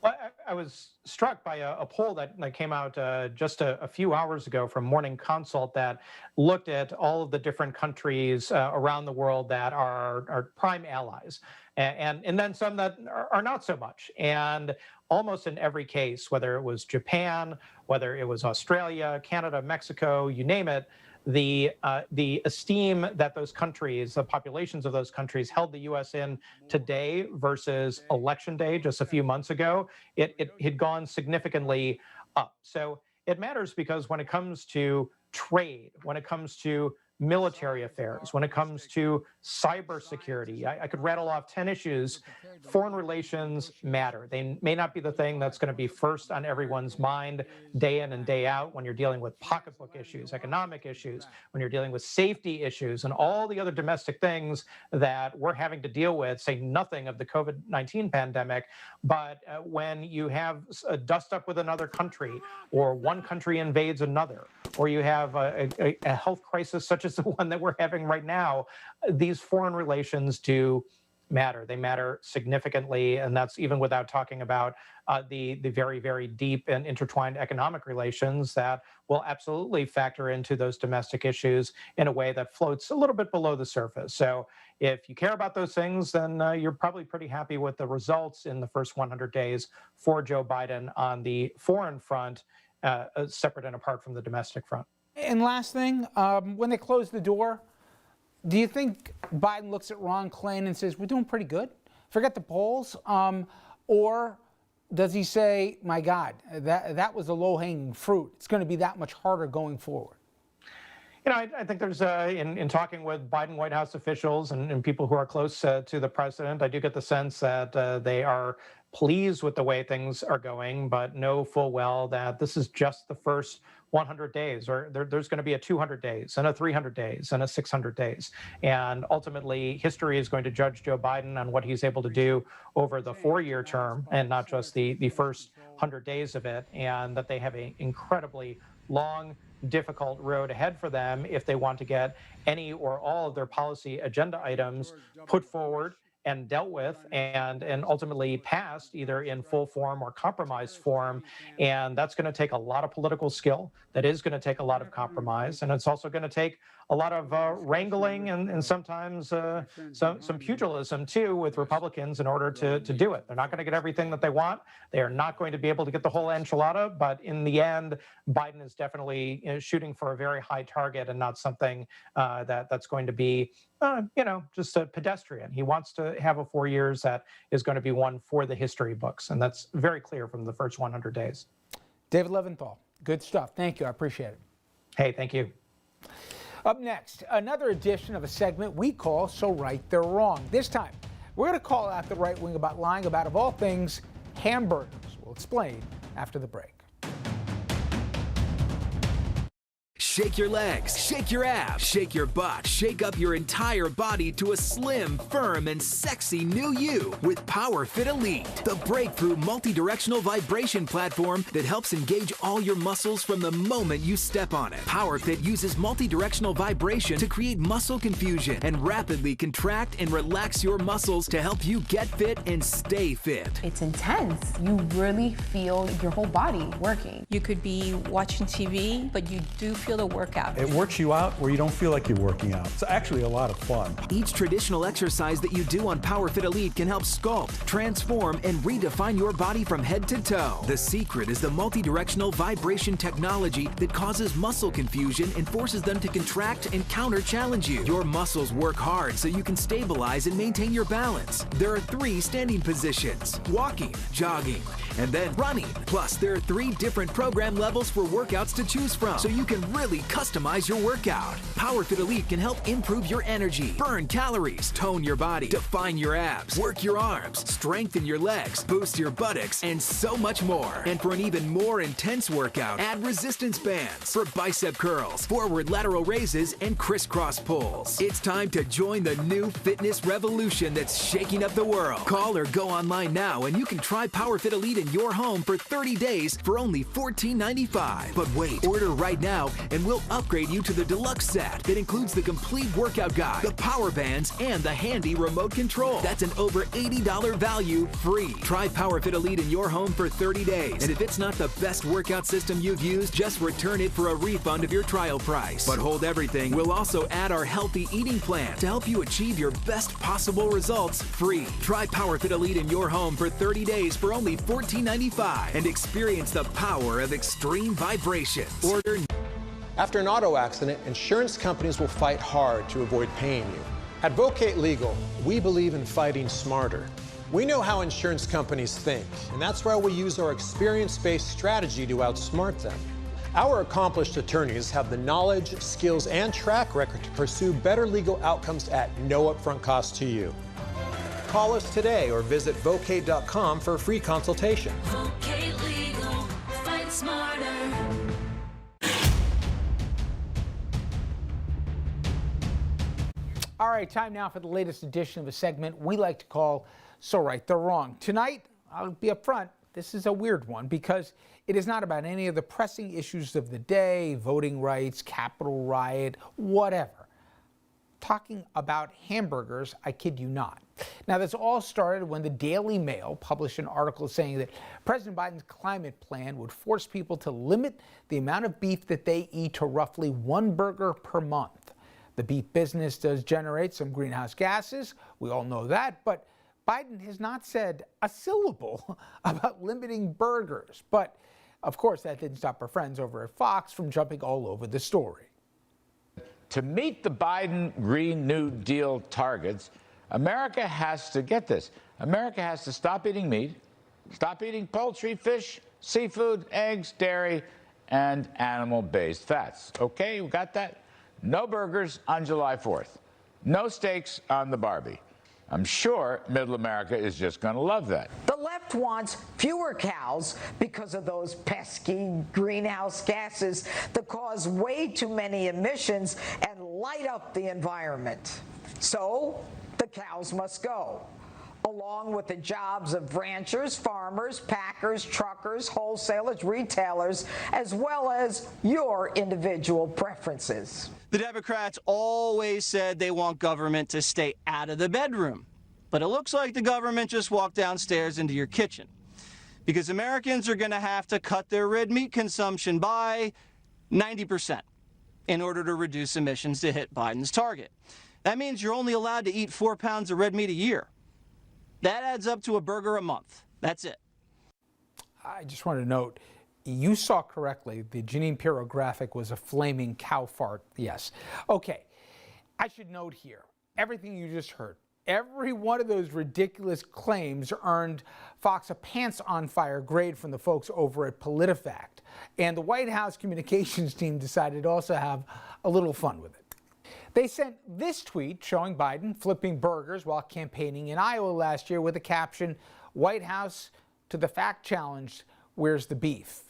Well, I was struck by a poll that came out just a few hours ago from Morning Consult that looked at all of the different countries around the world that are prime allies, and then some that are not so much. And almost in every case, whether it was Japan, whether it was Australia, Canada, Mexico, you name it, the esteem that those countries, the populations of those countries, held the U.S. in today versus Election Day just a few months ago, it had gone significantly up. So it matters because when it comes to trade, when it comes to military affairs, when it comes to cybersecurity, I could rattle off 10 issues. Foreign relations matter. They may not be the thing that's going to be first on everyone's mind day in and day out when you're dealing with pocketbook issues, economic issues, when you're dealing with safety issues, and all the other domestic things that we're having to deal with, say nothing of the COVID-19 pandemic. But when you have a dust up with another country, or one country invades another, or you have a health crisis such as the one that we're having right now, these foreign relations do matter. They matter significantly, and that's even without talking about the very, very deep and intertwined economic relations that will absolutely factor into those domestic issues in a way that floats a little bit below the surface. So if you care about those things, then you're probably pretty happy with the results in the first 100 days for Joe Biden on the foreign front, separate and apart from the domestic front.
And last thing, when they close the door, do you think Biden looks at Ron Klain and says, we're doing pretty good? Forget the polls. Or does he say, my God, that was a low-hanging fruit. It's going to be that much harder going forward?
You know, I think there's, in talking with Biden White House officials and people who are close to the president, I do get the sense that they are pleased with the way things are going, but know full well that this is just the first 100 days, or there's going to be a 200 days and a 300 days and a 600 days. And ultimately, history is going to judge Joe Biden on what he's able to do over the 4-year term and not just the first 100 days of it, and that they have an incredibly long, difficult road ahead for them if they want to get any or all of their policy agenda items put forward and dealt with and ultimately passed either in full form or compromise form. And that's going to take a lot of political skill. That is going to take a lot of compromise. And it's also going to take a lot of wrangling and sometimes some pugilism, too, with Republicans in order to do it. They're not going to get everything that they want. They are not going to be able to get the whole enchilada. But in the end, Biden is definitely shooting for a very high target and not something that's going to be just a pedestrian. He wants to have a 4 years that is going to be one for the history books. And that's very clear from the first 100 days.
David Leventhal, good stuff. Thank you. I appreciate it.
Hey, thank you.
Up next, another edition of a segment we call So Right They're Wrong. This time, we're going to call out the right wing about lying about, of all things, hamburgers. We'll explain after the break.
Shake your legs, shake your abs, shake your butt, shake up your entire body to a slim, firm, and sexy new you with PowerFit Elite, the breakthrough multi-directional vibration platform that helps engage all your muscles from the moment you step on it. PowerFit uses multi-directional vibration to create muscle confusion and rapidly contract and relax your muscles to help you get fit and stay fit.
It's intense. You really feel your whole body working.
You could be watching TV, but you do feel the workout.
It works you out where you don't feel like you're working out. It's actually a lot of fun.
Each traditional exercise that you do on PowerFit Elite can help sculpt, transform, and redefine your body from head to toe. The secret is the multi-directional vibration technology that causes muscle confusion and forces them to contract and counter-challenge you. Your muscles work hard so you can stabilize and maintain your balance. There are 3 standing positions: walking, jogging, and then running. Plus, there are 3 different program levels for workouts to choose from, so you can really customize your workout. PowerFit Elite can help improve your energy, burn calories, tone your body, define your abs, work your arms, strengthen your legs, boost your buttocks, and so much more. And for an even more intense workout, add resistance bands for bicep curls, forward lateral raises, and crisscross pulls. It's time to join the new fitness revolution that's shaking up the world. Call or go online now and you can try PowerFit Elite in your home for 30 days for only $14.95. But wait, order right now and we'll upgrade you to the deluxe set that includes the complete workout guide, the power bands, and the handy remote control. That's an over $80 value free. Try PowerFit Elite in your home for 30 days. And if it's not the best workout system you've used, just return it for a refund of your trial price. But hold everything, we'll also add our healthy eating plan to help you achieve your best possible results free. Try PowerFit Elite in your home for 30 days for only $14.95 and experience the power of extreme vibration. Order.
After an auto accident, insurance companies will fight hard to avoid paying you. At Vocate Legal, we believe in fighting smarter. We know how insurance companies think, and that's why we use our experience-based strategy to outsmart them. Our accomplished attorneys have the knowledge, skills, and track record to pursue better legal outcomes at no upfront cost to you. Call us today or visit vocate.com for a free consultation.
Vocate Legal, fight smarter.
All right, time now for the latest edition of a segment we like to call So Right They're Wrong. Tonight, I'll be upfront, this is a weird one because it is not about any of the pressing issues of the day, voting rights, Capitol riot, whatever. talking about hamburgers, I kid you not. Now, this all started when the Daily Mail published an article saying that President Biden's climate plan would force people to limit the amount of beef that they eat to roughly 1 burger per month. The beef business does generate some greenhouse gases, we all know that, but Biden has not said a syllable about limiting burgers. But, of course, that didn't stop our friends over at Fox from jumping all over the story.
To meet the Biden Green New Deal targets, America has to, get this, America has to stop eating meat, stop eating poultry, fish, seafood, eggs, dairy, and animal-based fats. Okay, you got that? No burgers on July 4th. No steaks on the Barbie. I'm sure Middle America is just going to love that.
The left wants fewer cows because of those pesky greenhouse gases that cause way too many emissions and light up the environment. So the cows must go, along with the jobs of ranchers, farmers, packers, truckers, wholesalers, retailers, as well as your individual preferences.
The Democrats always said they want government to stay out of the bedroom. But it looks like the government just walked downstairs into your kitchen. Because Americans are going to have to cut their red meat consumption by 90% in order to reduce emissions to hit Biden's target. That means you're only allowed to eat 4 pounds of red meat a year. That adds up to a burger a month. That's it.
I just want to note, you saw correctly, the Jeanine Pirro graphic was a flaming cow fart, yes. Okay, I should note here, everything you just heard, every one of those ridiculous claims earned Fox a pants-on-fire grade from the folks over at PolitiFact. And the White House communications team decided to also have a little fun with it. They sent this tweet showing Biden flipping burgers while campaigning in Iowa last year with the caption, "White House to the fact challenged, where's the beef?"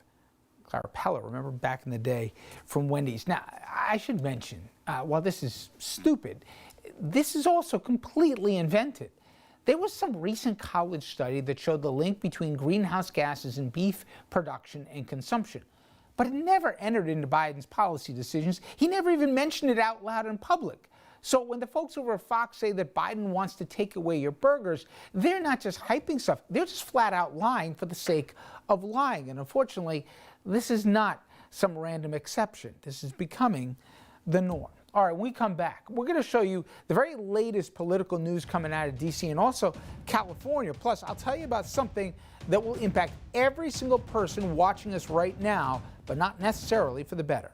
Clara Pella, remember back in the day from Wendy's. Now, I should mention, while this is stupid, this is also completely invented. There was some recent college study that showed the link between greenhouse gases and beef production and consumption. But it never entered into Biden's policy decisions. He never even mentioned it out loud in public. So when the folks over at Fox say that Biden wants to take away your burgers, they're not just hyping stuff. They're just flat out lying for the sake of lying. And unfortunately, this is not some random exception. This is becoming the norm. All right, when we come back, we're going to show you the very latest political news coming out of D.C. and also California. Plus, I'll tell you about something that will impact every single person watching us right now, but not necessarily for the better.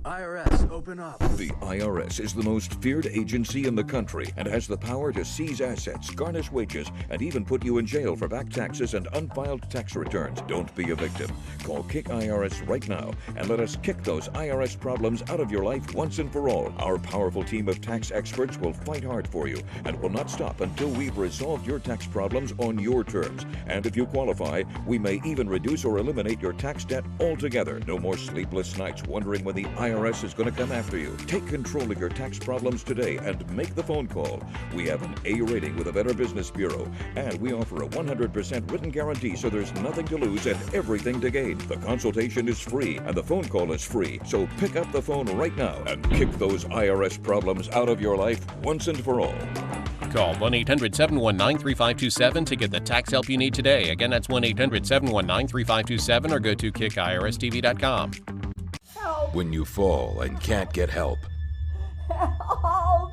IRS, open up. The IRS is the most feared agency in the country and has the power to seize assets, garnish wages, and even put you in jail for back taxes and unfiled tax returns. Don't be a victim. Call Kick IRS right now and let us kick those IRS problems out of your life once and for all. Our powerful team of tax experts will fight hard for you and will not stop until we've resolved your tax problems on your terms. And if you qualify, we may even reduce or eliminate your tax debt altogether. No more sleepless nights wondering when the IRS is going to come after you. Take control of your tax problems today and make the phone call. We have an A rating with a Better Business Bureau, and we offer a 100% written guarantee, so there's nothing to lose and everything to gain. The consultation is free and the phone call is free. So pick up the phone right now and kick those IRS problems out of your life once and for all.
Call 1-800-719-3527 to get the tax help you need today. Again, that's 1-800-719-3527 or go to kickirstv.com.
When you fall and can't get help,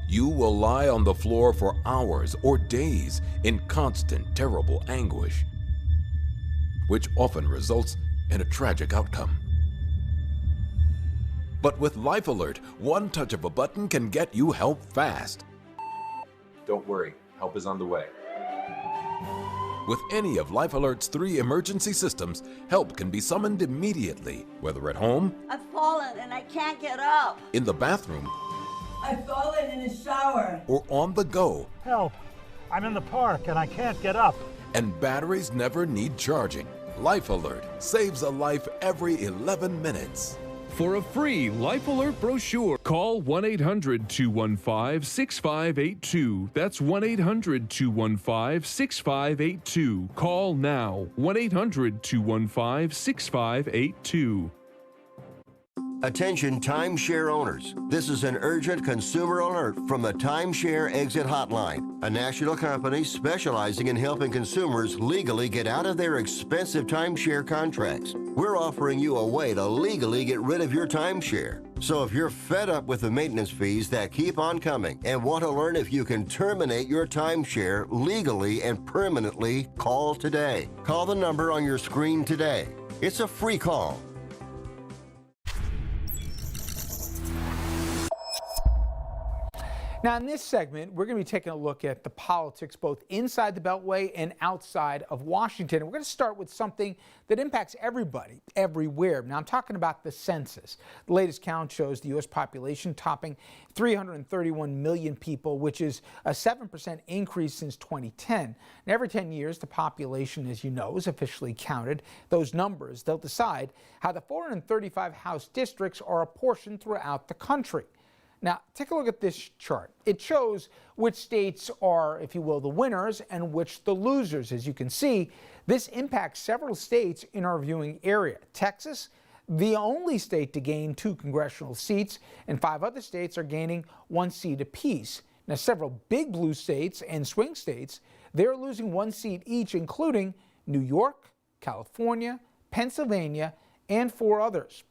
you will lie on the floor for hours or days in constant, terrible anguish, which often results in a tragic outcome. But with Life Alert, one touch of a button can get you help fast.
Don't worry, help is on the way.
With any of Life Alert's 3 emergency systems, help can be summoned immediately, whether at home,
I've fallen and I can't get up.
in the bathroom,
I've fallen in the shower.
or on the go.
Help! I'm in the park and I can't get up.
And batteries never need charging. Life Alert saves a life every 11 minutes.
For a free Life Alert brochure, call 1-800-215-6582. That's 1-800-215-6582. Call now. 1-800-215-6582.
Attention timeshare owners. This is an urgent consumer alert from the Timeshare Exit Hotline, a national company specializing in helping consumers legally get out of their expensive timeshare contracts. We're offering you a way to legally get rid of your timeshare. So if you're fed up with the maintenance fees that keep on coming and want to learn if you can terminate your timeshare legally and permanently, call today. Call the number on your screen today. It's a free call.
Now, in this segment, we're going to be taking a look at the politics both inside the Beltway and outside of Washington. And we're going to start with something that impacts everybody, everywhere. Now, I'm talking about the census. The latest count shows the U.S. population topping 331 million people, which is a 7% increase since 2010. And every 10 years, the population, as you know, is officially counted. Those numbers, they'll decide how the 435 House districts are apportioned throughout the country. Now, take a look at this chart. It shows which states are, if you will, the winners and which the losers. As you can see, this impacts several states in our viewing area. Texas, the only state to gain 2 congressional seats, and 5 other states are gaining 1 seat apiece. Now, several big blue states and swing states, they're losing 1 seat each, including New York, California, Pennsylvania, and 4 others.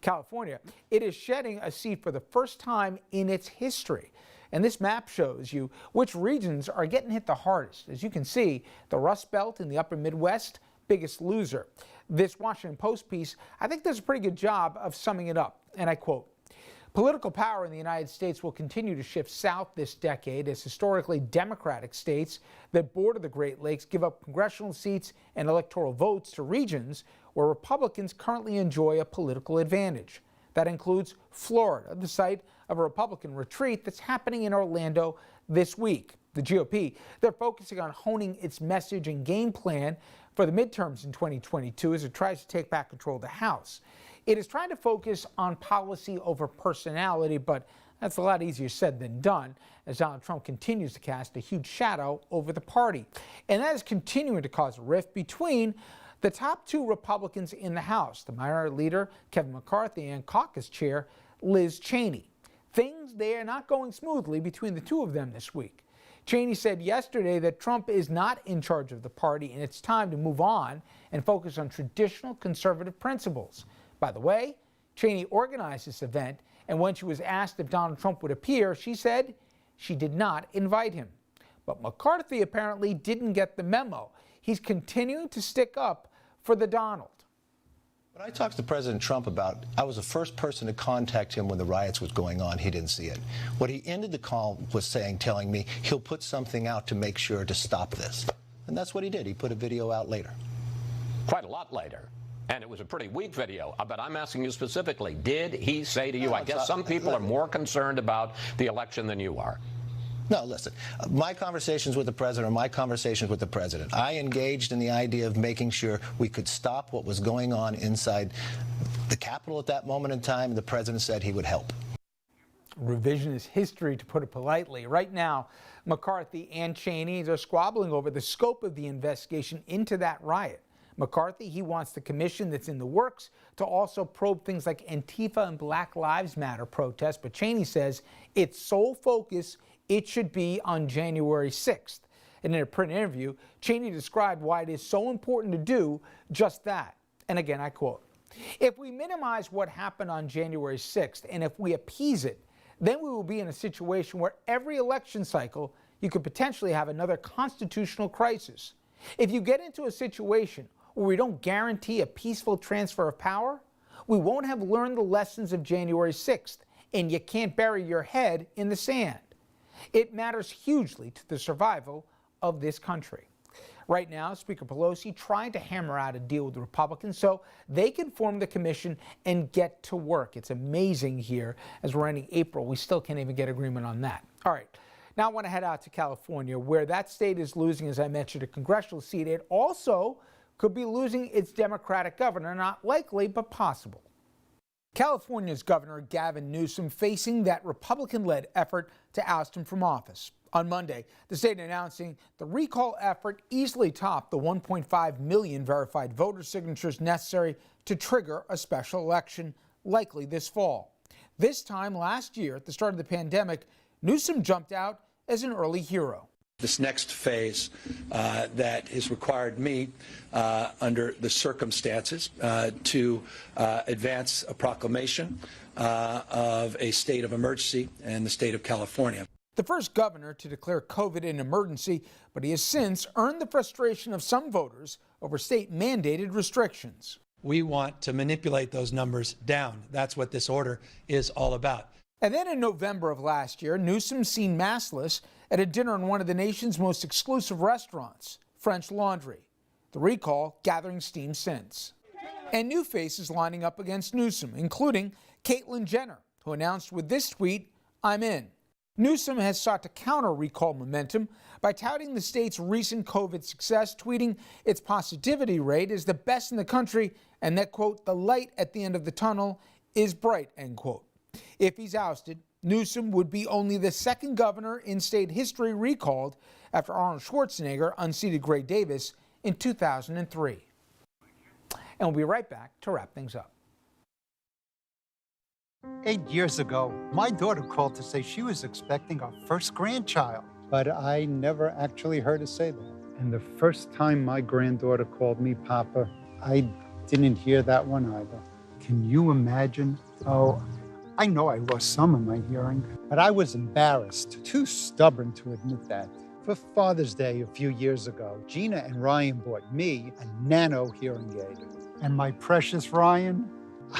California, it is shedding a seat for the first time in its history. And this map shows you which regions are getting hit the hardest. As you can see, the Rust Belt in the upper Midwest, biggest loser. This Washington Post piece, I think does a pretty good job of summing it up. And I quote, "Political power in the United States will continue to shift south this decade as historically Democratic states that border the Great Lakes give up congressional seats and electoral votes to regions where Republicans currently enjoy a political advantage. That includes Florida, the site of a Republican retreat that's happening in Orlando this week. The GOP, they're focusing on honing its message and game plan for the midterms in 2022 as it tries to take back control of the House. It is trying to focus on policy over personality, but that's a lot easier said than done as Donald Trump continues to cast a huge shadow over the party. And that is continuing to cause a rift between the top 2 Republicans in the House, the minority leader Kevin McCarthy and caucus chair Liz Cheney. Things, they are not going smoothly between the 2 of them this week. Cheney said yesterday that Trump is not in charge of the party and it's time to move on and focus on traditional conservative principles. By the way, Cheney organized this event, and when she was asked if Donald Trump would appear, she said she did not invite him. But McCarthy apparently didn't get the memo. He's continuing to stick up for the Donald.
When I talked to President Trump about, I was the first person to contact him when the riots was going on. He didn't see it. What he ended the call was telling me he'll put something out to make sure to stop this. And that's what he did. He put a video out later.
Quite a lot later. And it was a pretty weak video. But I'm asking you specifically, did he say to you, I guess some people are more concerned about the election than you are?
No, listen, my conversations with the president are my conversations with the president. I engaged in the idea of making sure we could stop what was going on inside the Capitol at that moment in time. The president said he would help.
Revisionist history, to put it politely. Right now, McCarthy and Cheney are squabbling over the scope of the investigation into that riot. McCarthy, he wants the commission that's in the works to also probe things like Antifa and Black Lives Matter protests, but Cheney says its sole focus, it should be on January 6th. And in a print interview, Cheney described why it is so important to do just that. And again, I quote, "If we minimize what happened on January 6th and if we appease it, then we will be in a situation where every election cycle you could potentially have another constitutional crisis. If you get into a situation where we don't guarantee a peaceful transfer of power, we won't have learned the lessons of January 6th, and you can't bury your head in the sand. It matters hugely to the survival of this country." Right now, Speaker Pelosi trying to hammer out a deal with the Republicans so they can form the commission and get to work. It's amazing here as we're ending April. We still can't even get agreement on that. All right. Now I want to head out to California, where that state is losing, as I mentioned, a congressional seat. It also could be losing its Democratic governor. Not likely, but possible. California's Governor Gavin Newsom facing that Republican-led effort to oust him from office. On Monday, the state announcing the recall effort easily topped the 1.5 million verified voter signatures necessary to trigger a special election likely this fall. This time last year, at the start of the pandemic, Newsom jumped out as an early hero.
This next phase that has required me, under the circumstances, to advance a proclamation of a state of emergency in the state of California.
The first governor to declare COVID an emergency, but he has since earned the frustration of some voters over state-mandated restrictions.
We want to manipulate those numbers down. That's what this order is all about.
And then in November of last year, Newsom seen maskless at a dinner in one of the nation's most exclusive restaurants, French Laundry. The recall gathering steam since. And new faces lining up against Newsom, including Caitlyn Jenner, who announced with this tweet, "I'm in." Newsom has sought to counter recall momentum by touting the state's recent COVID success, tweeting its positivity rate is the best in the country and that, quote, the light at the end of the tunnel is bright, end quote. If he's ousted, Newsom would be only the second governor in state history recalled after Arnold Schwarzenegger unseated Gray Davis in 2003. And we'll be right back to wrap things up.
8 years ago, my daughter called to say she was expecting our first grandchild.
But I never actually heard her say that. And the first time my granddaughter called me Papa, I didn't hear that one either.
Can you imagine? Oh, I know I lost some of my hearing.
But I was embarrassed, too stubborn to admit that. For Father's Day a few years ago, Gina and Ryan bought me a nano hearing aid.
And my precious Ryan?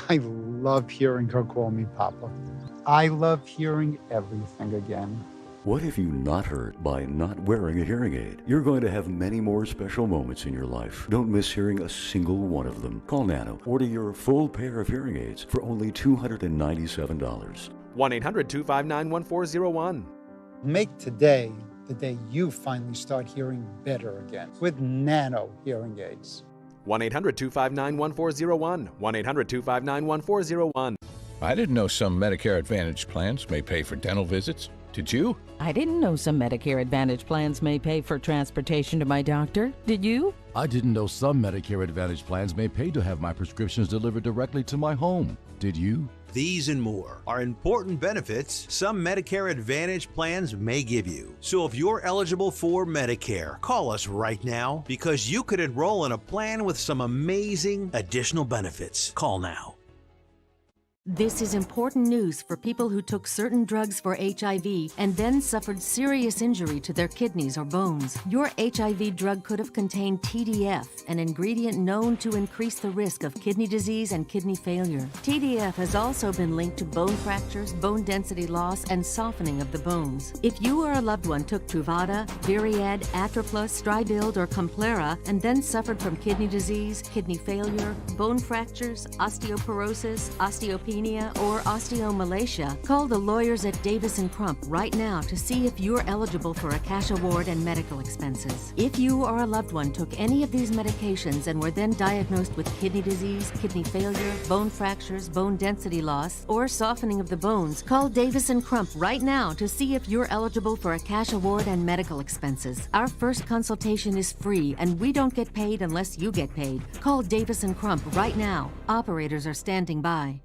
I love hearing her call me Papa.
I love hearing everything again.
What if you not heard by not wearing a hearing aid? You're going to have many more special moments in your life. Don't miss hearing a single one of them. Call Nano. Order your full pair of hearing aids for only $297.
1-800-259-1401.
Make today the day you finally start hearing better again with Nano hearing aids.
1-800-259-1401. 1-800-259-1401.
I didn't know some Medicare Advantage plans may pay for dental visits. Did you?
I didn't know some Medicare Advantage plans may pay for transportation to my doctor. Did you?
I didn't know some Medicare Advantage plans may pay to have my prescriptions delivered directly to my home. Did you?
These and more are important benefits some Medicare Advantage plans may give you. So if you're eligible for Medicare, call us right now because you could enroll in a plan with some amazing additional benefits. Call now.
This is important news for people who took certain drugs for HIV and then suffered serious injury to their kidneys or bones. Your HIV drug could have contained TDF, an ingredient known to increase the risk of kidney disease and kidney failure. TDF has also been linked to bone fractures, bone density loss, and softening of the bones. If you or a loved one took Truvada, Viriad, Atroplus, Stribild, or Complera and then suffered from kidney disease, kidney failure, bone fractures, osteoporosis, osteopenia, or osteomalacia, call the lawyers at Davis & Crump right now to see if you're eligible for a cash award and medical expenses. If you or a loved one took any of these medications and were then diagnosed with kidney disease, kidney failure, bone fractures, bone density loss, or softening of the bones, call Davis & Crump right now to see if you're eligible for a cash award and medical expenses. Our first consultation is free and we don't get paid unless you get paid. Call Davis & Crump right now. Operators are standing by.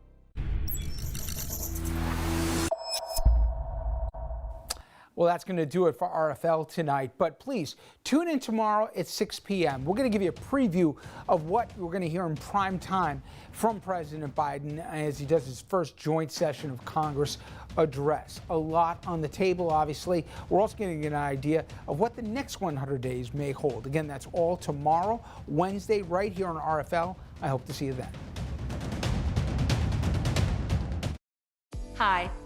Well, that's going to do it for RFL tonight, but please tune in tomorrow at 6 p.m. We're going to give you a preview of what we're going to hear in prime time from President Biden as he does his first joint session of Congress address. A lot on the table, obviously. We're also going to get an idea of what the next 100 days may hold. Again, that's all tomorrow, Wednesday, right here on RFL. I hope to see you then.
Hi,